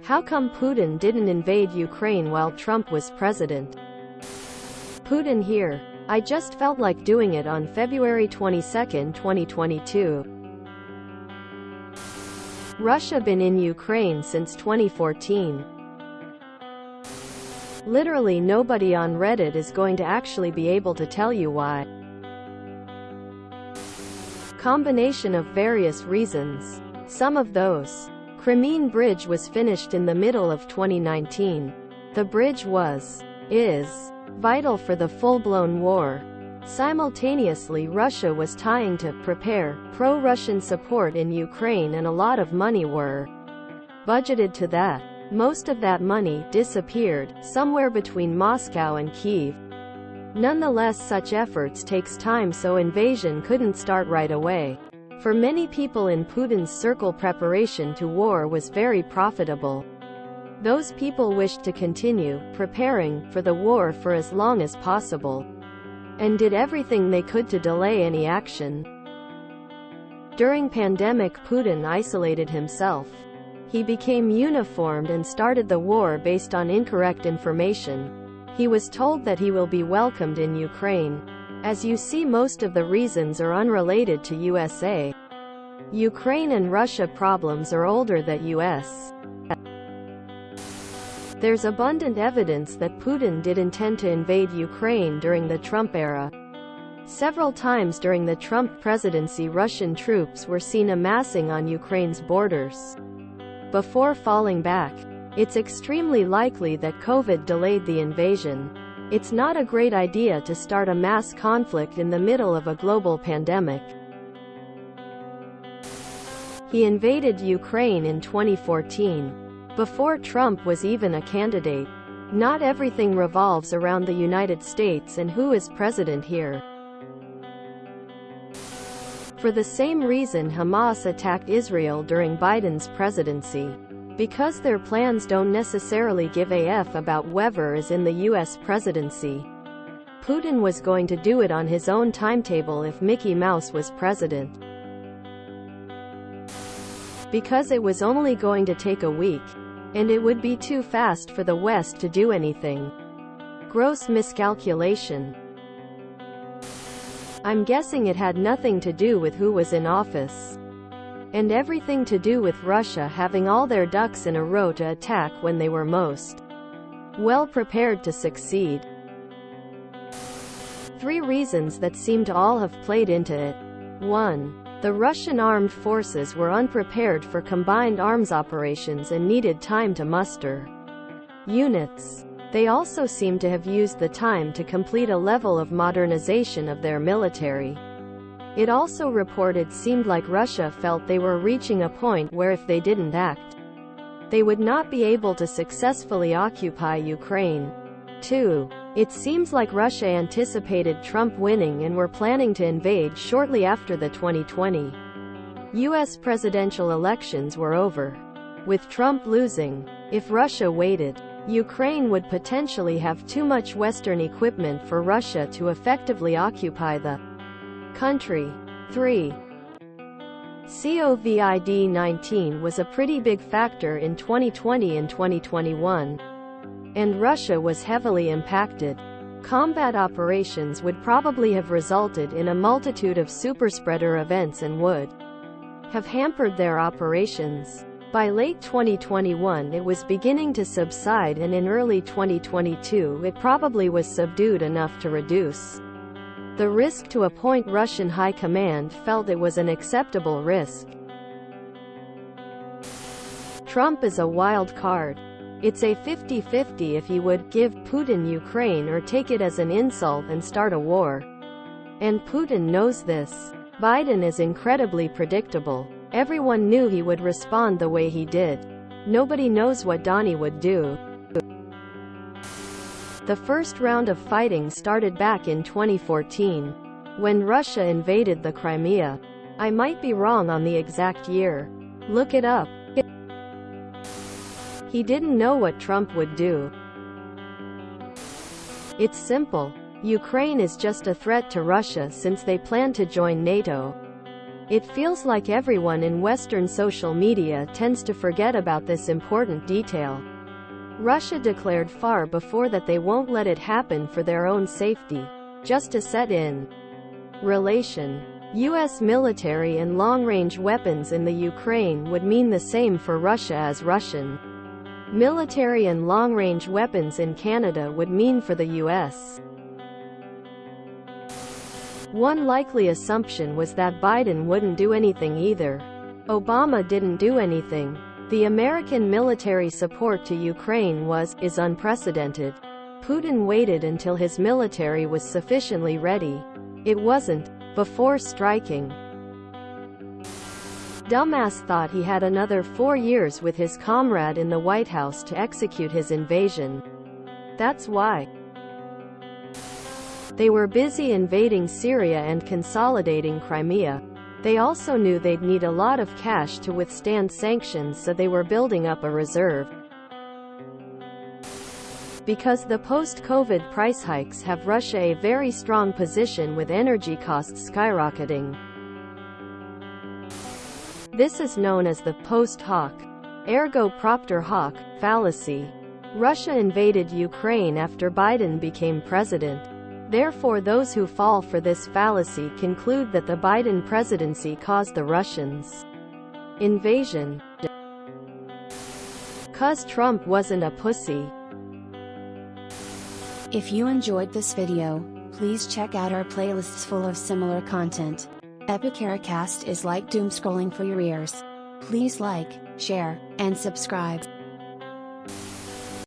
How come Putin didn't invade Ukraine while Trump was president? Putin here. I just felt like doing it on February 22, 2022. Russia been in Ukraine since 2014. Literally nobody on Reddit is going to actually be able to tell you why. Combination of various reasons. Some of those. Crimean Bridge was finished in the middle of 2019. The bridge is vital for the full-blown war. Simultaneously, Russia was trying to prepare pro-Russian support in Ukraine, and a lot of money were budgeted to that. Most of that money disappeared somewhere between Moscow and Kyiv. Nonetheless, such efforts takes time, so invasion couldn't start right away. For many people in Putin's circle, preparation to war was very profitable. Those people wished to continue preparing for the war for as long as possible, and did everything they could to delay any action. During pandemic, Putin isolated himself. He became uniformed and started the war based on incorrect information. He was told that he will be welcomed in Ukraine. As you see, most of the reasons are unrelated to USA. Ukraine and Russia problems are older than US. There's abundant evidence that Putin did intend to invade Ukraine during the Trump era. Several times during the Trump presidency, Russian troops were seen amassing on Ukraine's borders before falling back. It's extremely likely that COVID delayed the invasion. It's not a great idea to start a mass conflict in the middle of a global pandemic. He invaded Ukraine in 2014, before Trump was even a candidate. Not everything revolves around the United States and who is president here. For the same reason Hamas attacked Israel during Biden's presidency. Because their plans don't necessarily give a f about whoever is in the US presidency. Putin was going to do it on his own timetable if Mickey Mouse was president. Because it was only going to take a week, and it would be too fast for the West to do anything. Gross miscalculation. I'm guessing it had nothing to do with who was in office, and everything to do with Russia having all their ducks in a row to attack when they were most well prepared to succeed. 3 reasons that seem to all have played into it. 1. The Russian armed forces were unprepared for combined arms operations and needed time to muster units. They also seem to have used the time to complete a level of modernization of their military. It also reported seemed like Russia felt they were reaching a point where if they didn't act, they would not be able to successfully occupy Ukraine. 2. It seems like Russia anticipated Trump winning and were planning to invade shortly after the 2020 US presidential elections were over. With Trump losing, if Russia waited, Ukraine would potentially have too much Western equipment for Russia to effectively occupy the country. 3. COVID-19 was a pretty big factor in 2020 and 2021, and Russia was heavily impacted. Combat operations would probably have resulted in a multitude of superspreader events and would have hampered their operations. By late 2021 it was beginning to subside, and in early 2022 it probably was subdued enough to reduce the risk to a point Russian high command felt it was an acceptable risk. Trump is a wild card. It's a 50-50 if he would give Putin Ukraine or take it as an insult and start a war. And Putin knows this. Biden is incredibly predictable. Everyone knew he would respond the way he did. Nobody knows what Donnie would do. The first round of fighting started back in 2014, when Russia invaded the Crimea. I might be wrong on the exact year. Look it up. He didn't know what Trump would do. It's simple. Ukraine is just a threat to Russia since they plan to join NATO. It feels like everyone in Western social media tends to forget about this important detail. Russia declared far before that they won't let it happen for their own safety, just to set in relation. U.S. military and long-range weapons in the Ukraine would mean the same for Russia as Russian military and long-range weapons in Canada would mean for the U.S. One likely assumption was that Biden wouldn't do anything either. Obama didn't do anything. The American military support to Ukraine is unprecedented. Putin waited until his military was sufficiently ready. It wasn't before striking. Dumbass thought he had another 4 years with his comrade in the White House to execute his invasion. That's why they were busy invading Syria and consolidating Crimea. They also knew they'd need a lot of cash to withstand sanctions, so they were building up a reserve. Because the post-COVID price hikes have Russia a very strong position with energy costs skyrocketing. This is known as the post-hoc, ergo propter hoc, fallacy. Russia invaded Ukraine after Biden became president. Therefore, those who fall for this fallacy conclude that the Biden presidency caused the Russians' invasion. 'Cause Trump wasn't a pussy. If you enjoyed this video, please check out our playlists full of similar content. Epicaricast is like doom scrolling for your ears. Please like, share, and subscribe.